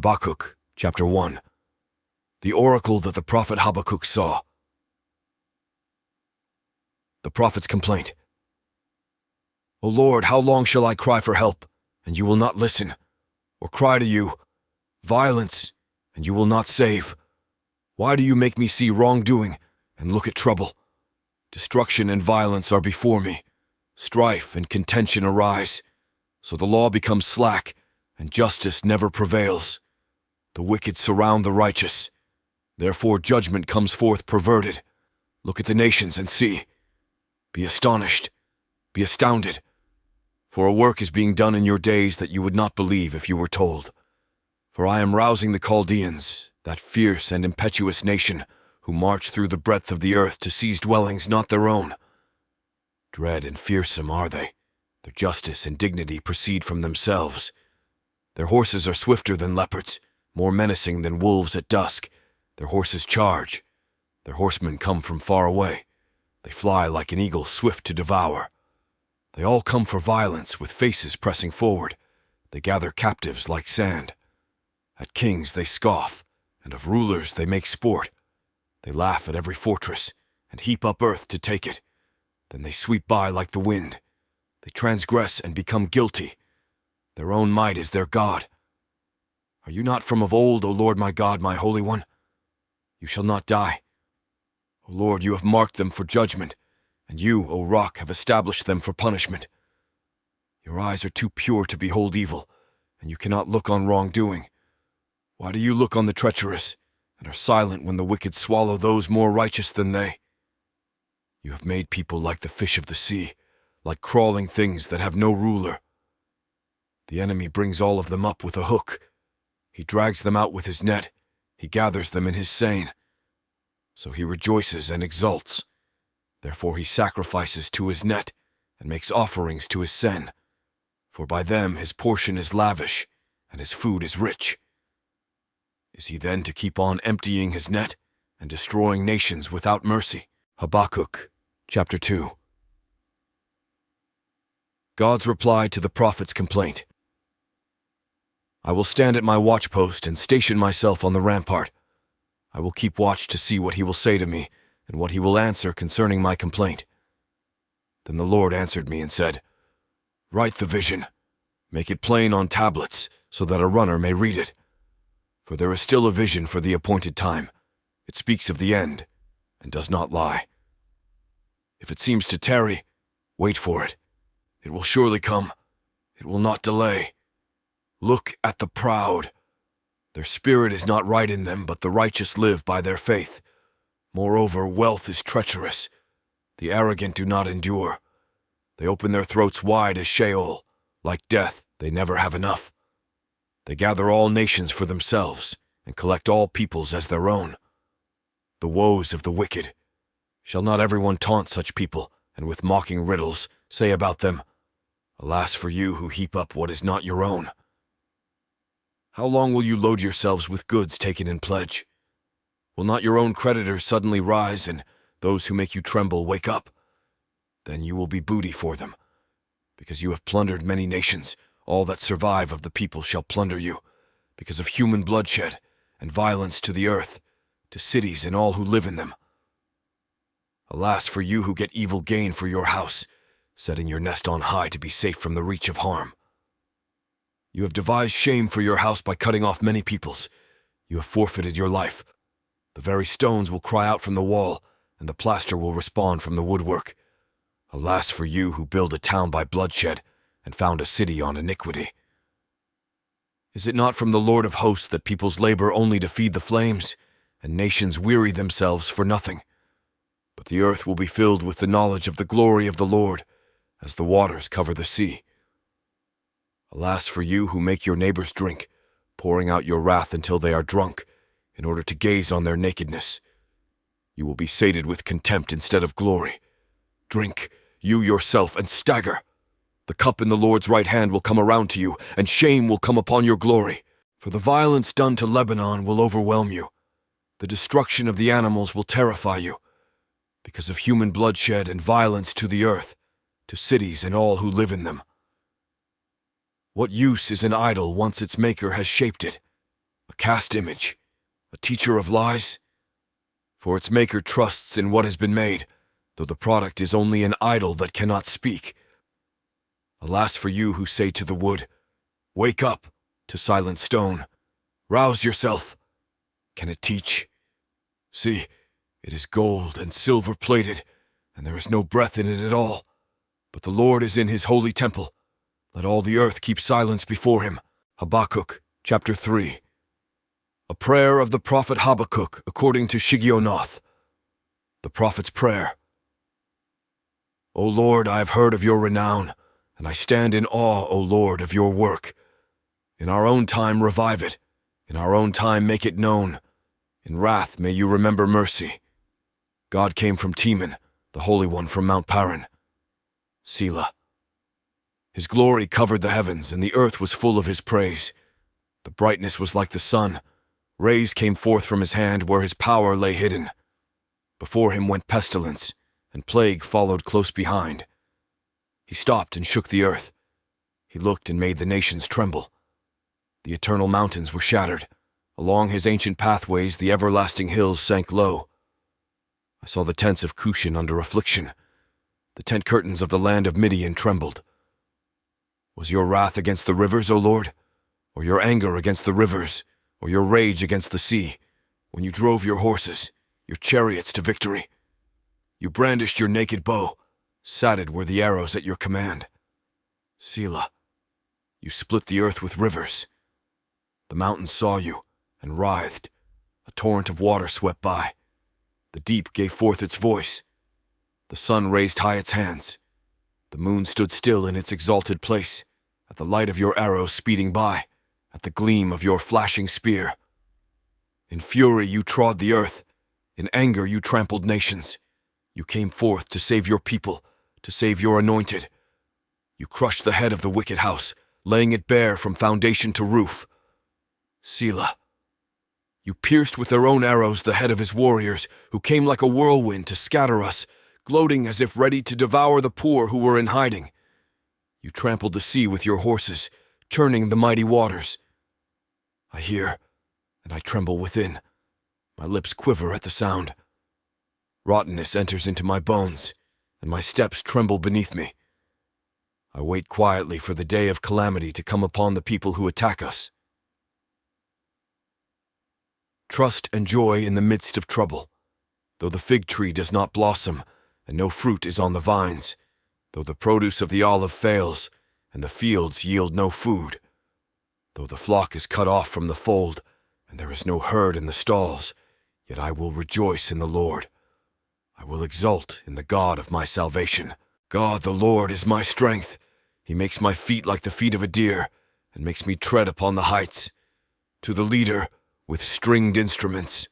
Habakkuk, chapter 1. The oracle that the prophet Habakkuk saw. The prophet's complaint. O Lord, how long shall I cry for help, and you will not listen, or cry to you, violence, and you will not save? Why do you make me see wrongdoing and look at trouble? Destruction and violence are before me. Strife and contention arise. So the law becomes slack, and justice never prevails. The wicked surround the righteous. Therefore judgment comes forth perverted. Look at the nations and see. Be astonished. Be astounded. For a work is being done in your days that you would not believe if you were told. For I am rousing the Chaldeans, that fierce and impetuous nation, who march through the breadth of the earth to seize dwellings not their own. Dread and fearsome are they. Their justice and dignity proceed from themselves. Their horses are swifter than leopards, more menacing than wolves at dusk. Their horses charge. Their horsemen come from far away. They fly like an eagle swift to devour. They all come for violence, with faces pressing forward. They gather captives like sand. At kings they scoff, and of rulers they make sport. They laugh at every fortress, and heap up earth to take it. Then they sweep by like the wind. They transgress and become guilty. Their own might is their God. Are you not from of old, O Lord my God, my Holy One? You shall not die. O Lord, you have marked them for judgment, and you, O Rock, have established them for punishment. Your eyes are too pure to behold evil, and you cannot look on wrongdoing. Why do you look on the treacherous, and are silent when the wicked swallow those more righteous than they? You have made people like the fish of the sea, like crawling things that have no ruler. The enemy brings all of them up with a hook. He drags them out with his net. He gathers them in his seine. So he rejoices and exults. Therefore he sacrifices to his net and makes offerings to his seine. For by them his portion is lavish, and his food is rich. Is he then to keep on emptying his net and destroying nations without mercy? Habakkuk, chapter 2. God's reply to the prophet's complaint. I will stand at my watchpost and station myself on the rampart. I will keep watch to see what he will say to me and what he will answer concerning my complaint. Then the Lord answered me and said, Write the vision. Make it plain on tablets so that a runner may read it. For there is still a vision for the appointed time. It speaks of the end and does not lie. If it seems to tarry, wait for it. It will surely come. It will not delay. Look at the proud. Their spirit is not right in them, but the righteous live by their faith. Moreover, wealth is treacherous. The arrogant do not endure. They open their throats wide as Sheol. Like death, they never have enough. They gather all nations for themselves, and collect all peoples as their own. The woes of the wicked. Shall not everyone taunt such people, and with mocking riddles say about them, Alas for you who heap up what is not your own. How long will you load yourselves with goods taken in pledge? Will not your own creditors suddenly rise, and those who make you tremble wake up? Then you will be booty for them. Because you have plundered many nations, all that survive of the people shall plunder you, because of human bloodshed and violence to the earth, to cities and all who live in them. Alas for you who get evil gain for your house, setting your nest on high to be safe from the reach of harm. You have devised shame for your house by cutting off many peoples. You have forfeited your life. The very stones will cry out from the wall, and the plaster will respond from the woodwork. Alas for you who build a town by bloodshed, and found a city on iniquity. Is it not from the Lord of hosts that peoples labor only to feed the flames, and nations weary themselves for nothing? But the earth will be filled with the knowledge of the glory of the Lord, as the waters cover the sea. Alas for you who make your neighbors drink, pouring out your wrath until they are drunk, in order to gaze on their nakedness. You will be sated with contempt instead of glory. Drink, you yourself, and stagger. The cup in the Lord's right hand will come around to you, and shame will come upon your glory. For the violence done to Lebanon will overwhelm you. The destruction of the animals will terrify you. Because of human bloodshed and violence to the earth, to cities and all who live in them. What use is an idol once its maker has shaped it? a cast image, a teacher of lies? For its maker trusts in what has been made, though the product is only an idol that cannot speak. Alas for you who say to the wood, "Wake up," to silent stone, "Rouse yourself." Can it teach? See, it is gold and silver plated, and there is no breath in it at all. But the Lord is in his holy temple. Let all the earth keep silence before him. Habakkuk, chapter 3. A prayer of the prophet Habakkuk according to Shigionoth. The prophet's prayer. O Lord, I have heard of your renown, and I stand in awe, O Lord, of your work. In our own time revive it. In our own time make it known. In wrath may you remember mercy. God came from Teman, the Holy One from Mount Paran. Selah. His glory covered the heavens, and the earth was full of his praise. The brightness was like the sun. Rays came forth from his hand where his power lay hidden. Before him went pestilence, and plague followed close behind. He stopped and shook the earth. He looked and made the nations tremble. The eternal mountains were shattered. Along his ancient pathways the everlasting hills sank low. I saw the tents of Cushan under affliction. The tent curtains of the land of Midian trembled. Was your wrath against the rivers, O Lord? Or your anger against the rivers? Or your rage against the sea, when you drove your horses, your chariots to victory? You brandished your naked bow, sated were the arrows at your command. Selah, you split the earth with rivers. The mountains saw you, and writhed. A torrent of water swept by. The deep gave forth its voice. The sun raised high its hands. The moon stood still in its exalted place, at the light of your arrows speeding by, at the gleam of your flashing spear. In fury you trod the earth. In anger you trampled nations. You came forth to save your people, to save your anointed. You crushed the head of the wicked house, laying it bare from foundation to roof. Selah. You pierced with their own arrows the head of his warriors, who came like a whirlwind to scatter us, gloating as if ready to devour the poor who were in hiding. You trampled the sea with your horses, churning the mighty waters. I hear, and I tremble within. My lips quiver at the sound. Rottenness enters into my bones, and my steps tremble beneath me. I wait quietly for the day of calamity to come upon the people who attack us. Trust and joy in the midst of trouble. Though the fig tree does not blossom, and no fruit is on the vines, though the produce of the olive fails, and the fields yield no food, though the flock is cut off from the fold, and there is no herd in the stalls, yet I will rejoice in the Lord. I will exult in the God of my salvation. God the Lord is my strength. He makes my feet like the feet of a deer, and makes me tread upon the heights. To the leader, with stringed instruments,